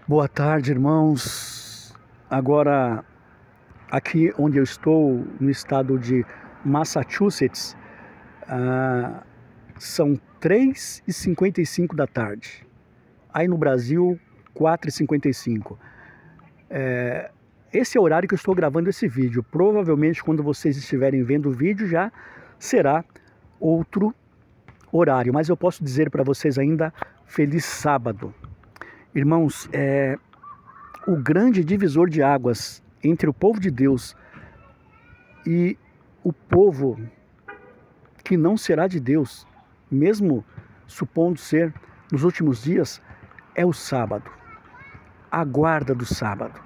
Boa tarde, irmãos. Agora, aqui onde eu estou, no estado de Massachusetts, são 3h55 da tarde. Aí no Brasil, 4h55. Esse é o horário que eu estou gravando esse vídeo. Provavelmente, quando vocês estiverem vendo o vídeo, já será outro horário. Mas eu posso dizer para vocês ainda, feliz sábado. Irmãos, o grande divisor de águas entre o povo de Deus e o povo que não será de Deus, mesmo supondo ser nos últimos dias, é o sábado, a guarda do sábado.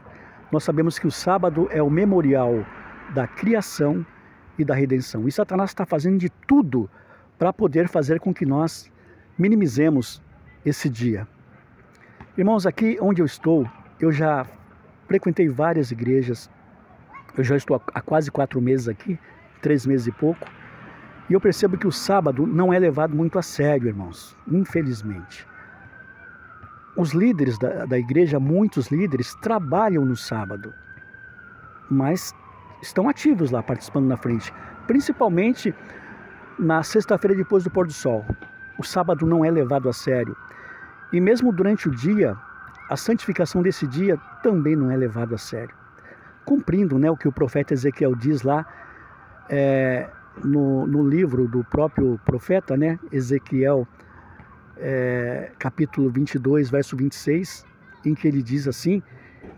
Nós sabemos que o sábado é o memorial da criação e da redenção. E Satanás está fazendo de tudo para poder fazer com que nós minimizemos esse dia. Irmãos, aqui onde eu estou, eu já frequentei várias igrejas. Eu já estou há quase 4 meses aqui, 3 meses e pouco. E eu percebo que o sábado não é levado muito a sério, irmãos, infelizmente. Os líderes da igreja, muitos líderes, trabalham no sábado, mas estão ativos lá, participando na frente. Principalmente na sexta-feira depois do pôr do sol. O sábado não é levado a sério. E mesmo durante o dia, a santificação desse dia também não é levado a sério. Cumprindo, o que o profeta Ezequiel diz lá no livro do próprio profeta, Ezequiel, capítulo 22, verso 26, em que ele diz assim,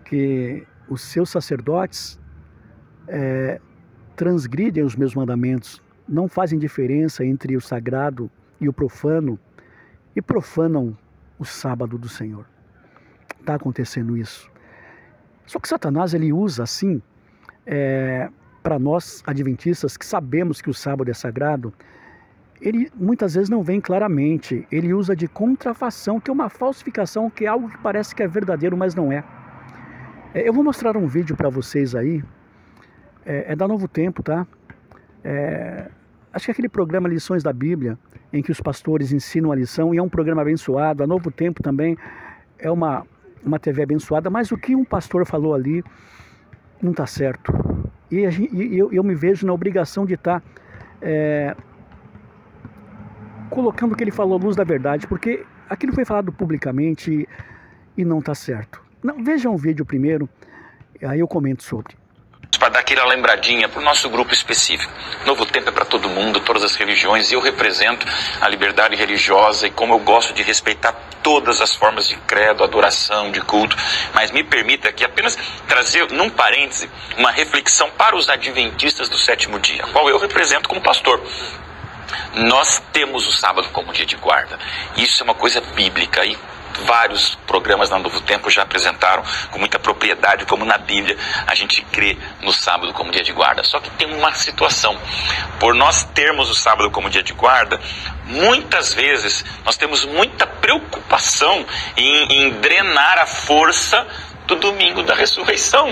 que os seus sacerdotes transgridem os meus mandamentos, não fazem diferença entre o sagrado e o profano, e profanam o sábado do Senhor. Está acontecendo isso. Só que Satanás, ele usa assim, para nós adventistas que sabemos que o sábado é sagrado, ele muitas vezes não vem claramente. Ele usa de contrafação, que é uma falsificação, que é algo que parece que é verdadeiro, mas não é. Eu vou mostrar um vídeo para vocês aí, é da Novo Tempo, tá? Acho que é aquele programa Lições da Bíblia, em que os pastores ensinam a lição, e é um programa abençoado. A Novo Tempo também é uma TV abençoada, mas o que um pastor falou ali não está certo. E eu me vejo na obrigação de estar colocando o que ele falou à luz da verdade, porque aquilo foi falado publicamente e não está certo. Não, vejam o vídeo primeiro, aí eu comento sobre. Para dar aquela lembradinha para o nosso grupo específico. Novo Tempo é para todo mundo, todas as religiões, e eu represento a liberdade religiosa, e como eu gosto de respeitar todas as formas de credo, adoração, de culto, mas me permita aqui apenas trazer, num parêntese, uma reflexão para os adventistas do sétimo dia, qual eu represento como pastor. Nós temos o sábado como dia de guarda. Isso é uma coisa bíblica, e vários programas na Novo Tempo já apresentaram com muita propriedade como na Bíblia a gente crê no sábado como dia de guarda. Só que tem uma situação: por nós termos o sábado como dia de guarda, muitas vezes nós temos muita preocupação em drenar a força do domingo da ressurreição.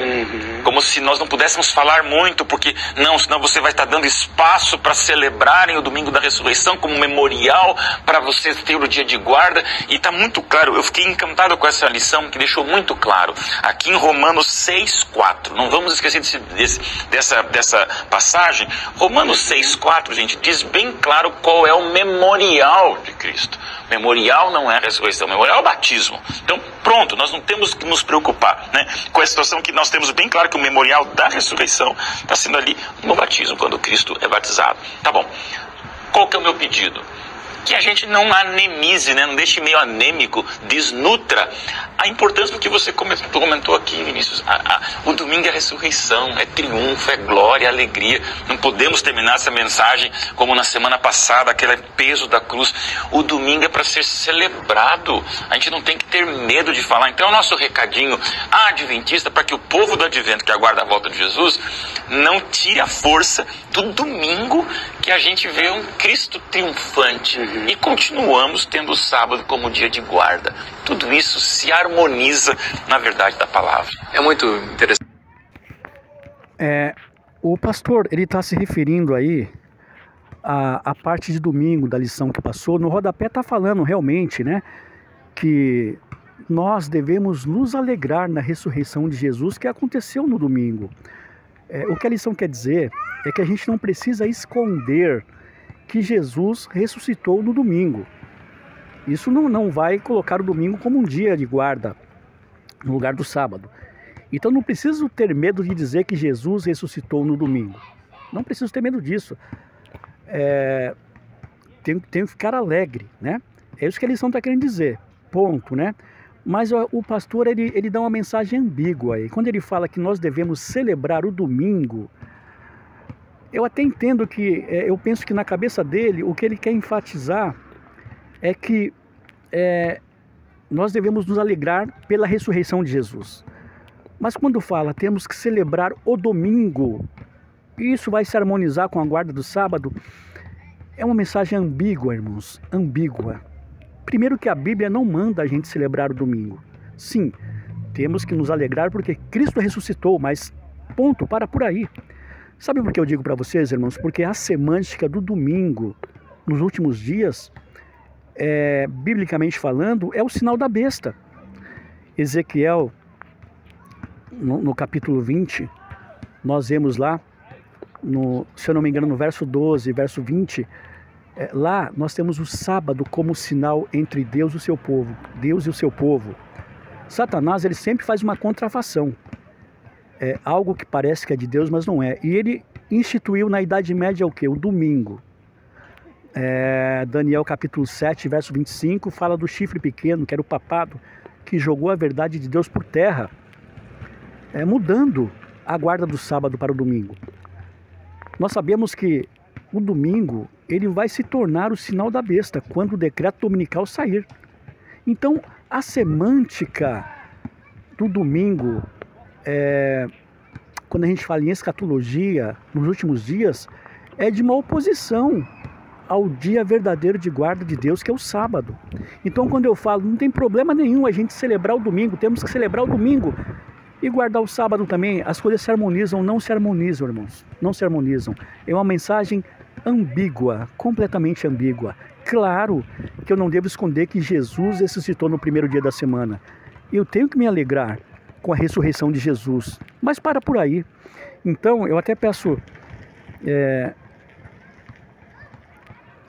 Como se nós não pudéssemos falar muito, porque senão você vai estar dando espaço para celebrarem o domingo da ressurreição como memorial para vocês ter o dia de guarda. E está muito claro, eu fiquei encantado com essa lição que deixou muito claro aqui em Romanos 6,4. Não vamos esquecer dessa passagem. Romanos 6,4, gente, diz bem claro qual é o memorial de Cristo. Memorial não é a ressurreição, memorial é o batismo. Então, pronto, nós não temos que nos preocupar com a situação que nós temos bem claro que o memorial da ressurreição está sendo ali no batismo, quando Cristo é batizado. Tá bom. Qual que é o meu pedido? Que a gente não anemize, não deixe meio anêmico, desnutra a importância do que você comentou aqui, Vinícius. O domingo é ressurreição, é triunfo, é glória, é alegria. Não podemos terminar essa mensagem como na semana passada, aquele peso da cruz. O domingo é para ser celebrado. A gente não tem que ter medo de falar. Então, o nosso recadinho adventista, para que o povo do advento, que aguarda a volta de Jesus, não tire a força do domingo, que a gente vê um Cristo triunfante. E continuamos tendo o sábado como dia de guarda. Tudo isso se harmoniza na verdade da palavra. É muito interessante. O pastor, ele está se referindo aí à parte de domingo da lição que passou. No rodapé está falando realmente, que nós devemos nos alegrar na ressurreição de Jesus que aconteceu no domingo. O que a lição quer dizer é que a gente não precisa esconder que Jesus ressuscitou no domingo. Isso não vai colocar o domingo como um dia de guarda no lugar do sábado. Então não preciso ter medo de dizer que Jesus ressuscitou no domingo. Não preciso ter medo disso. Tenho que ficar alegre, né? É isso que a lição está querendo dizer. Ponto, né? Mas o pastor, ele dá uma mensagem ambígua aí. Quando ele fala que nós devemos celebrar o domingo, eu até entendo que, eu penso que na cabeça dele, o que ele quer enfatizar é que nós devemos nos alegrar pela ressurreição de Jesus. Mas quando fala temos que celebrar o domingo, isso vai se harmonizar com a guarda do sábado, é uma mensagem ambígua, irmãos, ambígua. Primeiro que a Bíblia não manda a gente celebrar o domingo. Sim, temos que nos alegrar porque Cristo ressuscitou, mas ponto, para por aí. Sabe por que eu digo para vocês, irmãos? Porque a semântica do domingo, nos últimos dias, biblicamente falando, é o sinal da besta. Ezequiel, no capítulo 20, nós vemos lá, se eu não me engano, no verso 12, verso 20, lá nós temos o sábado como sinal entre Deus e o seu povo. Deus e o seu povo. Satanás, ele sempre faz uma contrafação. Algo que parece que é de Deus, mas não é. E ele instituiu na Idade Média o quê? O domingo. Daniel capítulo 7, verso 25, fala do chifre pequeno, que era o papado, que jogou a verdade de Deus por terra, mudando a guarda do sábado para o domingo. Nós sabemos que o domingo, ele vai se tornar o sinal da besta, quando o decreto dominical sair. Então, a semântica do domingo, quando a gente fala em escatologia, nos últimos dias, é de uma oposição ao dia verdadeiro de guarda de Deus, que é o sábado. Então, quando eu falo, não tem problema nenhum a gente celebrar o domingo, temos que celebrar o domingo e guardar o sábado também, as coisas se harmonizam, não se harmonizam, irmãos, não se harmonizam. É uma mensagem ambígua, completamente ambígua. Claro que eu não devo esconder que Jesus ressuscitou no primeiro dia da semana. Eu tenho que me alegrar com a ressurreição de Jesus, mas para por aí. Então, eu até peço,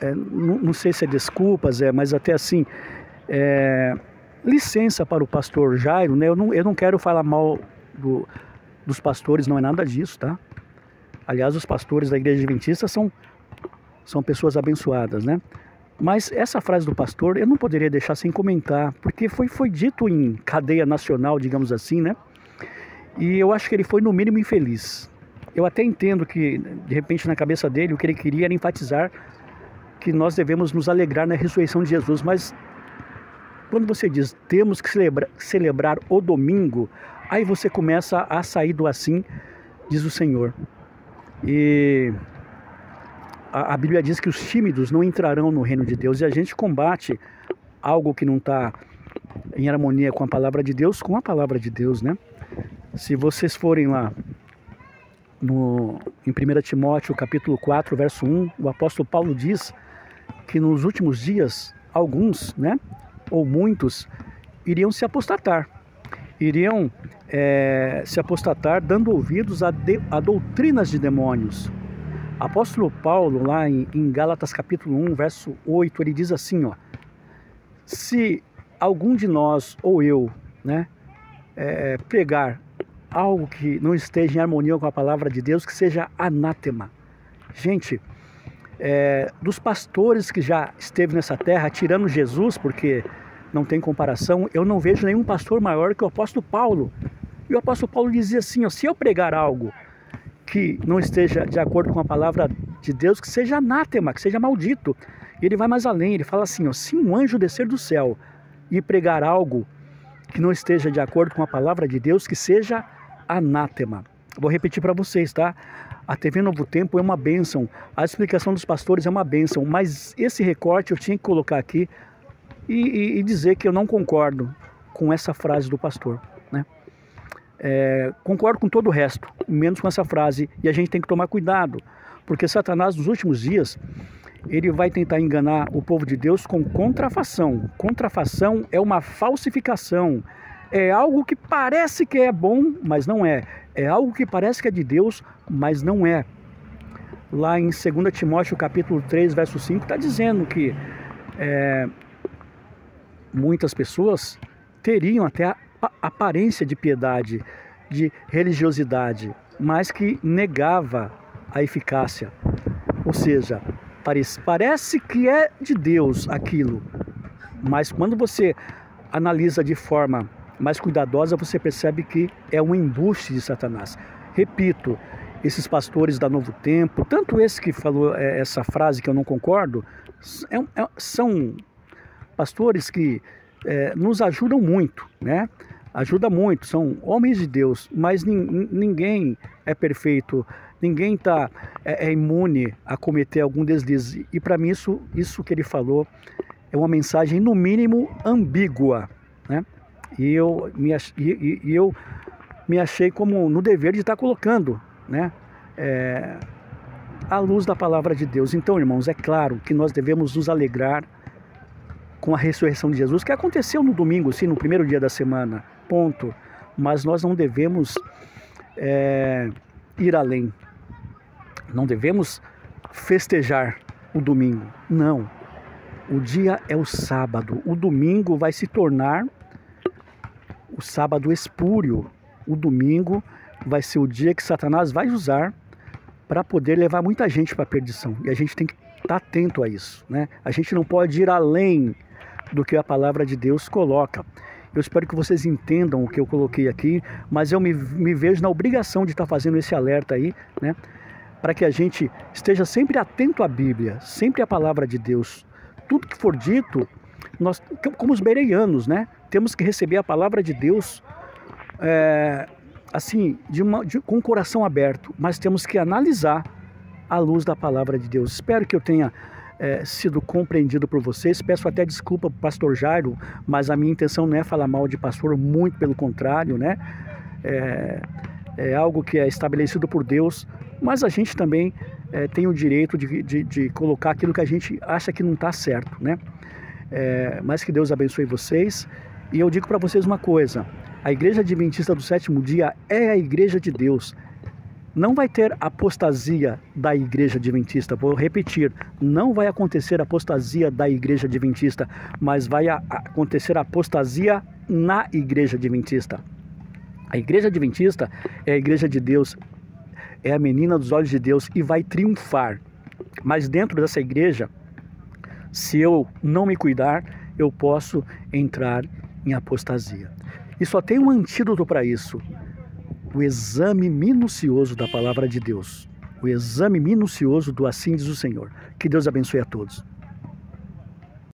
não sei se é desculpas, mas até assim, licença para o pastor Jairo, né? Eu não quero falar mal dos pastores, não é nada disso, tá? Aliás, os pastores da Igreja Adventista são pessoas abençoadas, né? Mas essa frase do pastor eu não poderia deixar sem comentar, porque foi dito em cadeia nacional, digamos assim, né? E eu acho que ele foi no mínimo infeliz. Eu até entendo que, de repente, na cabeça dele, o que ele queria era enfatizar que nós devemos nos alegrar na ressurreição de Jesus, mas quando você diz temos que celebrar o domingo, aí você começa a sair do assim, diz o Senhor. E a Bíblia diz que os tímidos não entrarão no reino de Deus, e a gente combate algo que não está em harmonia com a palavra de Deus, com a palavra de Deus, né? Se vocês forem lá em 1 Timóteo capítulo 4, verso 1, o apóstolo Paulo diz que nos últimos dias, alguns, né, ou muitos, iriam se apostatar. Iriam se apostatar dando ouvidos a doutrinas de demônios. Apóstolo Paulo, lá em Gálatas capítulo 1, verso 8, ele diz assim, ó: se algum de nós, ou eu, né, pregar algo que não esteja em harmonia com a palavra de Deus, que seja anátema. Gente, dos pastores que já esteve nessa terra, tirando Jesus, porque não tem comparação, eu não vejo nenhum pastor maior que o apóstolo Paulo. E o apóstolo Paulo dizia assim, ó: se eu pregar algo que não esteja de acordo com a palavra de Deus, que seja anátema, que seja maldito. E ele vai mais além, ele fala assim, ó: se um anjo descer do céu e pregar algo que não esteja de acordo com a palavra de Deus, que seja anátema. Vou repetir para vocês, tá? A TV Novo Tempo é uma bênção, a explicação dos pastores é uma bênção, mas esse recorte eu tinha que colocar aqui e dizer que eu não concordo com essa frase do pastor, né? Concordo com todo o resto, menos com essa frase, e a gente tem que tomar cuidado, porque Satanás nos últimos dias, ele vai tentar enganar o povo de Deus com contrafação. Contrafação é uma falsificação. É algo que parece que é bom, mas não é. É algo que parece que é de Deus, mas não é. Lá em 2 Timóteo capítulo 3, verso 5, está dizendo que muitas pessoas teriam até a aparência de piedade, de religiosidade, mas que negava a eficácia. Ou seja, parece que é de Deus aquilo, mas quando você analisa de forma mais cuidadosa, você percebe que é um embuste de Satanás. Repito, esses pastores da Novo Tempo, tanto esse que falou essa frase que eu não concordo, são pastores que nos ajudam muito, né? Ajuda muito, são homens de Deus, mas ninguém é perfeito, ninguém é imune a cometer algum deslize. E para mim isso que ele falou é uma mensagem no mínimo ambígua, né? E eu me achei como no dever de estar colocando, né, à luz da palavra de Deus. Então, irmãos, é claro que nós devemos nos alegrar com a ressurreição de Jesus, que aconteceu no domingo, sim, no primeiro dia da semana, ponto. Mas nós não devemos ir além. Não devemos festejar o domingo. Não. O dia é o sábado. O domingo vai se tornar o sábado espúrio. O domingo vai ser o dia que Satanás vai usar para poder levar muita gente para a perdição. E a gente tem que estar atento a isso, né? A gente não pode ir além do que a palavra de Deus coloca. Eu espero que vocês entendam o que eu coloquei aqui, mas eu me vejo na obrigação de estar fazendo esse alerta aí, né? Para que a gente esteja sempre atento à Bíblia, sempre à palavra de Deus. Tudo que for dito, nós, como os bereanos, né? Temos que receber a palavra de Deus assim, com o coração aberto, mas temos que analisar à luz da palavra de Deus. Espero que eu tenha sido compreendido por vocês. Peço até desculpa para o pastor Jairo, mas a minha intenção não é falar mal de pastor, muito pelo contrário, né? É algo que é estabelecido por Deus, mas a gente também tem o direito de colocar aquilo que a gente acha que não está certo, né? Mas que Deus abençoe vocês. E eu digo para vocês uma coisa: a Igreja Adventista do Sétimo Dia é a Igreja de Deus. Não vai ter apostasia da Igreja Adventista. Vou repetir, não vai acontecer apostasia da Igreja Adventista, mas vai acontecer apostasia na Igreja Adventista. A Igreja Adventista é a Igreja de Deus, é a menina dos olhos de Deus e vai triunfar. Mas dentro dessa igreja, se eu não me cuidar, eu posso entrar em apostasia. E só tem um antídoto para isso: o exame minucioso da palavra de Deus. O exame minucioso do assim diz o Senhor. Que Deus abençoe a todos.